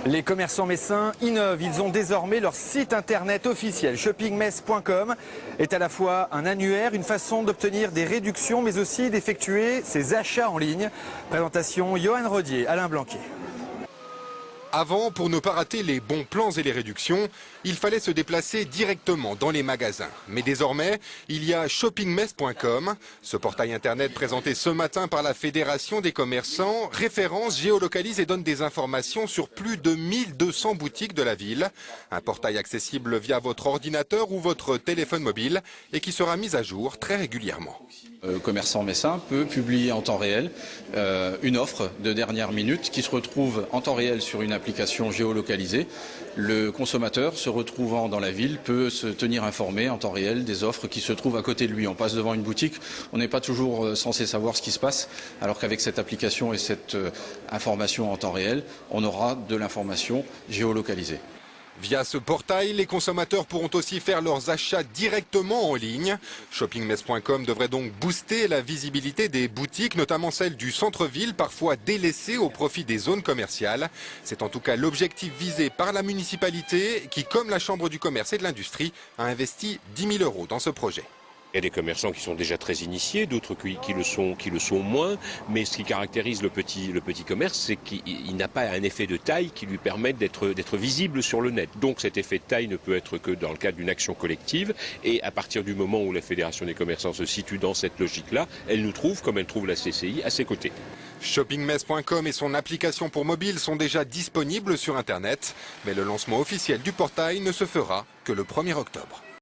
Les commerçants messins innovent, ils ont désormais leur site internet officiel. Shoppingmess.com est à la fois un annuaire, une façon d'obtenir des réductions, mais aussi d'effectuer ses achats en ligne. Présentation Johan Rodier, Alain Blanquet. Avant, pour ne pas rater les bons plans et les réductions, il fallait se déplacer directement dans les magasins. Mais désormais, il y a shoppingmess.com. Ce portail internet présenté ce matin par la Fédération des commerçants référence, géolocalise et donne des informations sur plus de 1200 boutiques de la ville. Un portail accessible via votre ordinateur ou votre téléphone mobile et qui sera mis à jour très régulièrement. Le commerçant messin peut publier en temps réel une offre de dernière minute qui se retrouve en temps réel sur une application géolocalisée. Le consommateur se retrouvant dans la ville peut se tenir informé en temps réel des offres qui se trouvent à côté de lui. On passe devant une boutique, on n'est pas toujours censé savoir ce qui se passe, alors qu'avec cette application et cette information en temps réel, on aura de l'information géolocalisée. Via ce portail, les consommateurs pourront aussi faire leurs achats directement en ligne. Shoppingmess.com devrait donc booster la visibilité des boutiques, notamment celles du centre-ville, parfois délaissées au profit des zones commerciales. C'est en tout cas l'objectif visé par la municipalité qui, comme la Chambre du commerce et de l'industrie, a investi 10 000 € dans ce projet. Il y a des commerçants qui sont déjà très initiés, d'autres qui le sont moins. Mais ce qui caractérise le petit commerce, c'est qu'il n'a pas un effet de taille qui lui permette d'être visible sur le net. Donc cet effet de taille ne peut être que dans le cadre d'une action collective. Et à partir du moment où la Fédération des commerçants se situe dans cette logique-là, elle nous trouve, comme elle trouve la CCI, à ses côtés. Shoppingmess.com et son application pour mobile sont déjà disponibles sur Internet. Mais le lancement officiel du portail ne se fera que le 1er octobre.